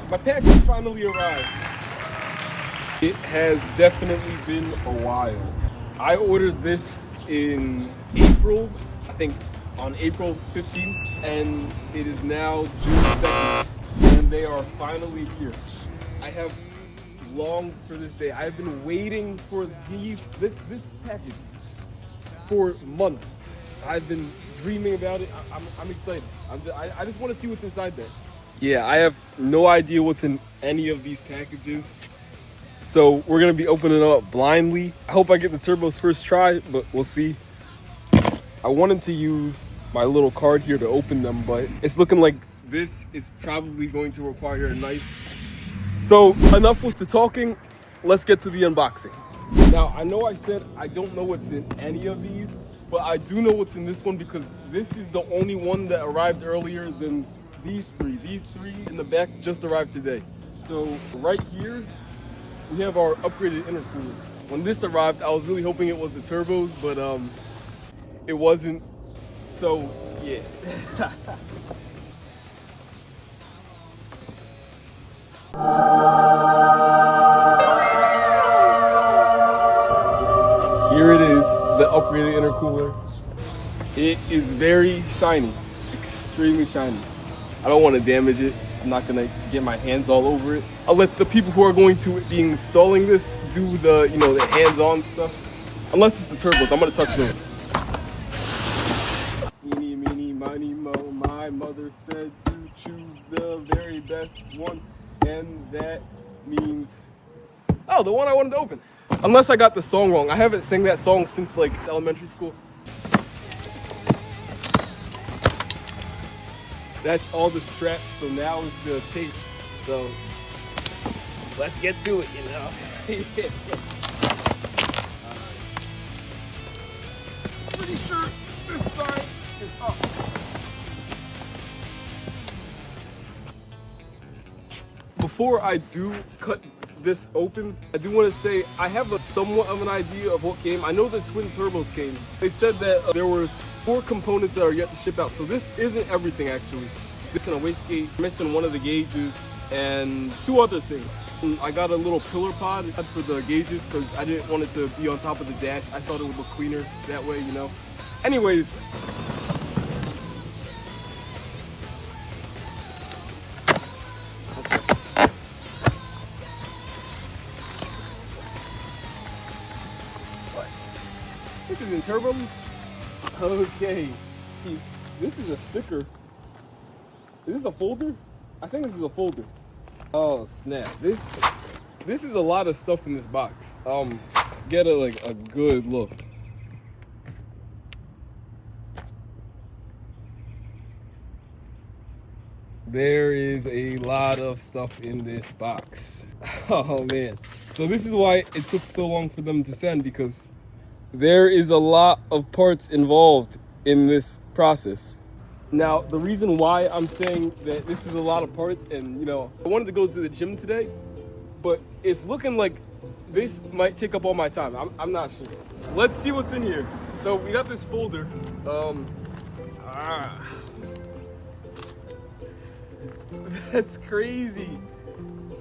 My package finally arrived. It has definitely been a while. I ordered this in April, I think on April 15th, and it is now June 2nd, and they are finally here. I have longed for this day. I've been waiting for this package for months. I've been dreaming about it. I'm excited. I just want to see what's inside there. Yeah, I have no idea what's in any of these packages. So we're gonna be opening it up blindly. I hope I get the turbos first try, but we'll see. I wanted to use my little card here to open them, but it's looking like this is probably going to require a knife. So enough with the talking, let's get to the unboxing. Now, I know I said I don't know what's in any of these, but I do know what's in this one because this is the only one that arrived earlier than these three. These three in the back just arrived today. So right here, we have our upgraded intercooler. When this arrived, I was really hoping it was the turbos, but it wasn't. So yeah. Here it is, the upgraded intercooler. It is very shiny, extremely shiny. I don't want to damage it. I'm not gonna get my hands all over it. I'll let the people who are going to be installing this do the, the hands-on stuff. Unless it's the turbos, I'm gonna touch those. Eeny, meeny, miny, mo, my mother said to choose the very best one, and that means, oh, the one I wanted to open. Unless I got the song wrong. I haven't sang that song since like elementary school. That's all the straps, so now is the tape. So let's get to it, yeah. Pretty sure this side is up. Before I do cut this open, I do want to say I have a somewhat of an idea of what came. I know the twin turbos came. They said that there was 4 components that are yet to ship out. So this isn't everything actually. This is a wastegate, missing one of the gauges, and 2 other things. I got a little pillar pod for the gauges because I didn't want it to be on top of the dash. I thought it would look cleaner that way, Anyways. This is in turbos? Okay. See, this is a sticker. Is this a folder? I think this is a folder. Oh snap. This is a lot of stuff in this box. Get a good look. There is a lot of stuff in this box. Oh man. So this is why it took so long for them to send, because there is a lot of parts involved in this process. Now, the reason why I'm saying that this is a lot of parts, and I wanted to go to the gym today, but it's looking like this might take up all my time. I'm not sure. Let's see what's in here. So we got this folder. That's crazy.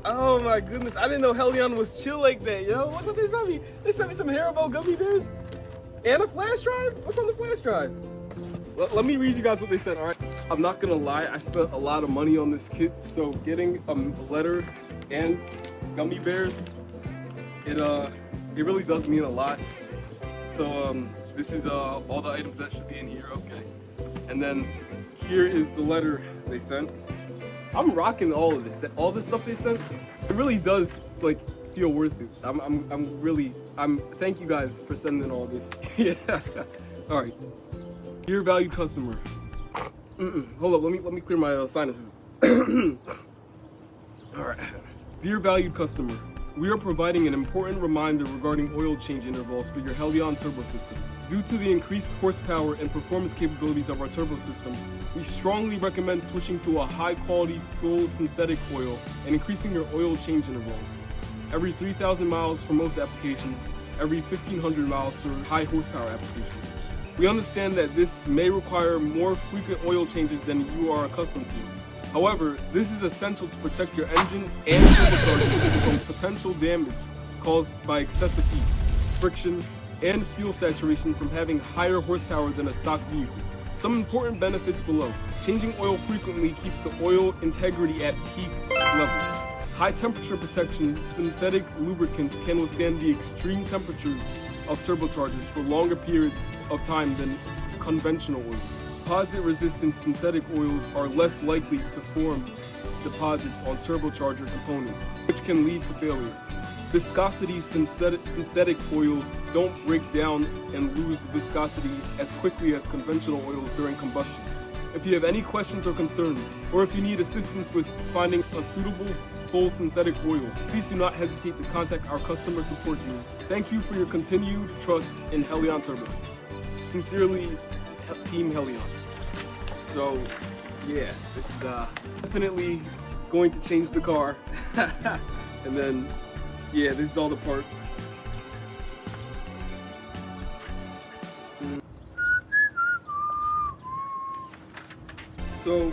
Oh my goodness, I didn't know Hellion was chill like that, yo. Look what they sent me. They sent me some Haribo gummy bears and a flash drive. What's on the flash drive? Let me read you guys what they said, all right? I'm not gonna lie, I spent a lot of money on this kit, so getting a letter and gummy bears, it really does mean a lot. So this is all the items that should be in here, okay. And then here is the letter they sent. I'm rocking all of this. All this stuff they sent, it really does feel worth it. Thank you guys for sending all this. Yeah. All right. Dear valued customer. Hold up, let me clear my sinuses. All right. Dear valued customer, we are providing an important reminder regarding oil change intervals for your Hellion turbo system. Due to the increased horsepower and performance capabilities of our turbo systems, we strongly recommend switching to a high-quality full synthetic oil and increasing your oil change intervals. Every 3,000 miles for most applications, every 1,500 miles for high horsepower applications. We understand that this may require more frequent oil changes than you are accustomed to. However, this is essential to protect your engine and turbocharger from potential damage caused by excessive heat, friction, and fuel saturation from having higher horsepower than a stock vehicle. Some important benefits below. Changing oil frequently keeps the oil integrity at peak level. High temperature protection, synthetic lubricants can withstand the extreme temperatures of turbochargers for longer periods of time than conventional oils. Deposit-resistant synthetic oils are less likely to form deposits on turbocharger components, which can lead to failure. Viscosity synthetic oils don't break down and lose viscosity as quickly as conventional oils during combustion. If you have any questions or concerns, or if you need assistance with finding a suitable full synthetic oil, please do not hesitate to contact our customer support team. Thank you for your continued trust in Hellion Turbo. Sincerely, Team Hellion. So, yeah, this is definitely going to change the car. And then, yeah, this is all the parts. So,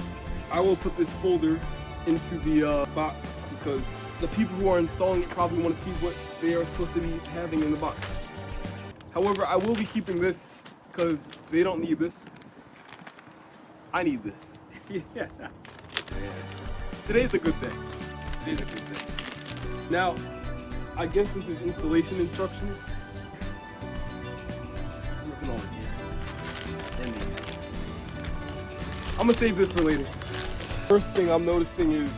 I will put this folder into the box because the people who are installing it probably want to see what they are supposed to be having in the box. However, I will be keeping this because they don't need this. I need this. Yeah. Today's a good day. Today's a good day. Now, I guess this is installation instructions. I'm looking over here. And these. I'm gonna save this for later. First thing I'm noticing is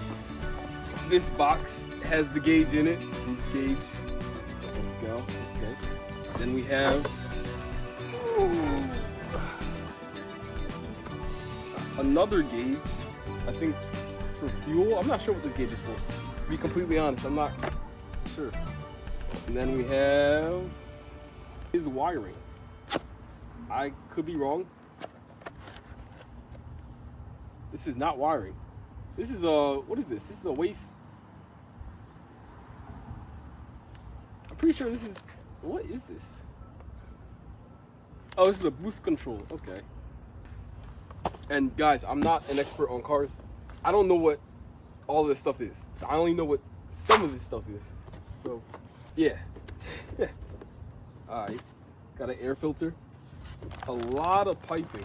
this box has the gauge in it. This gauge. Let's go. Okay. Then we have another gauge, I think for fuel. I'm not sure what this gauge is for. To be completely honest, I'm not sure. And then we have his wiring. I could be wrong. This is not wiring. This is a, what is this? This is a waste. I'm pretty sure this is, what is this? Oh, this is a boost control, okay. And guys, I'm not an expert on cars. I don't know what all this stuff is. I only know what some of this stuff is. So, yeah. All right, got an air filter. A lot of piping.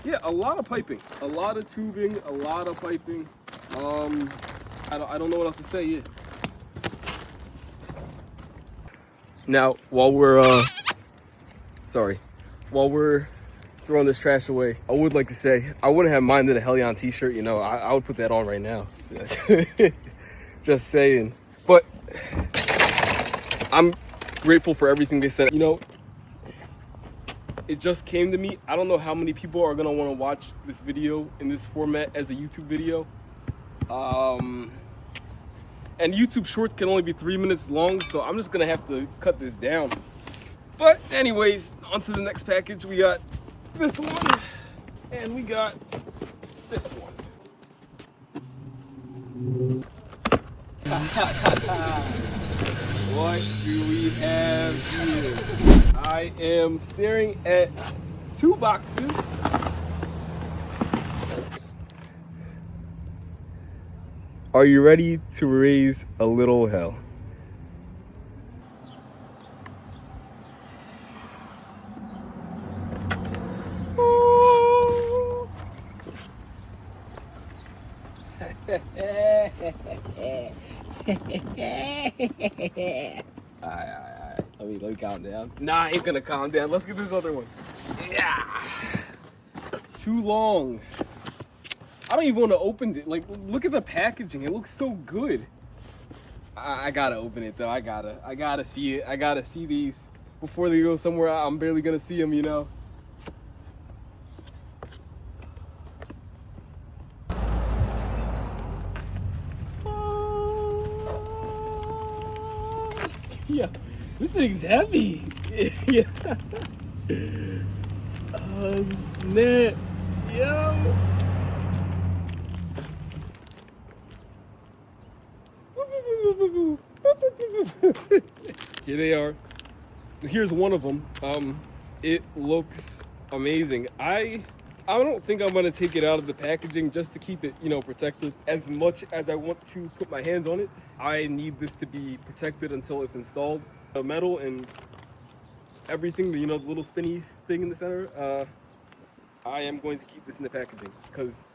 Yeah, a lot of piping. A lot of tubing, a lot of piping. I don't know what else to say, yeah. Now, while we're throwing this trash away, I would like to say I wouldn't have minded a Hellion t-shirt, you know. I would put that on right now. Just saying. But I'm grateful for everything they said. You know, it just came to me. I don't know how many people are gonna want to watch this video in this format as a YouTube video. And YouTube Shorts can only be 3 minutes long, so I'm just gonna have to cut this down. But anyways, on to the next package. We got this one, and we got this one. What do we have here? I am staring at two boxes. Are you ready to raise a little hell? Alright. Let me calm down. Nah, I ain't gonna calm down. Let's get this other one. Yeah. Too long. I don't even want to open it. Like, look at the packaging. It looks so good. I gotta open it though. I gotta see it. I gotta see these before they go somewhere I'm barely gonna see them, you know. Yeah, this thing's heavy. Yeah. Oh, snap. Yo. Here they are. Here's one of them. It looks amazing. I I don't think I'm gonna take it out of the packaging just to keep it, protected. As much as I want to put my hands on it, I need this to be protected until it's installed. The metal and everything, the little spinny thing in the center, I am going to keep this in the packaging because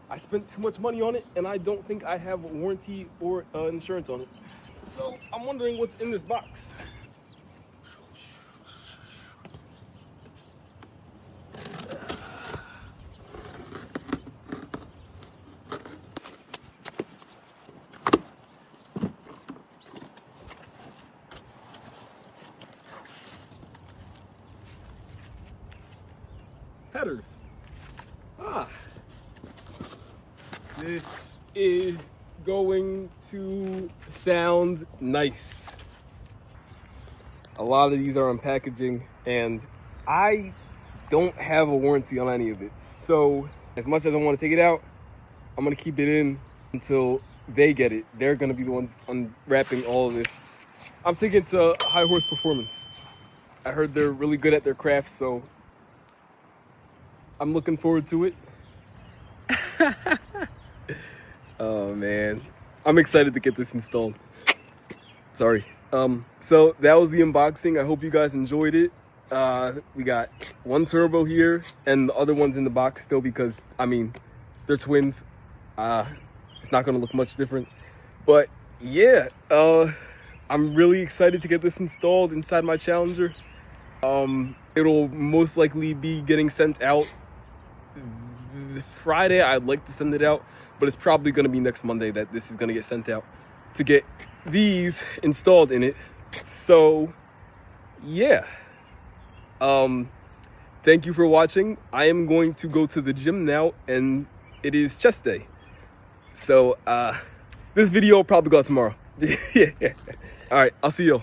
I spent too much money on it and I don't think I have warranty or insurance on it. So I'm wondering what's in this box. Headers. This is going to sound nice. A lot of these are on packaging and I don't have a warranty on any of it. So as much as I want to take it out, I'm going to keep it in until they get it. They're going to be the ones unwrapping all of this. I'm taking it to High Horse Performance. I heard they're really good at their craft, so I'm looking forward to it. Oh man, I'm excited to get this installed. Sorry. So that was the unboxing. I hope you guys enjoyed it. We got one turbo here and the other one's in the box still because, they're twins. It's not gonna look much different. But yeah, I'm really excited to get this installed inside my Challenger. It'll most likely be getting sent out Friday. I'd like to send it out, but it's probably going to be next Monday that this is going to get sent out to get these installed in it. So yeah, thank you for watching. I am going to go to the gym now and it is chest day. So this video will probably go out tomorrow. Yeah. All right, I'll see you.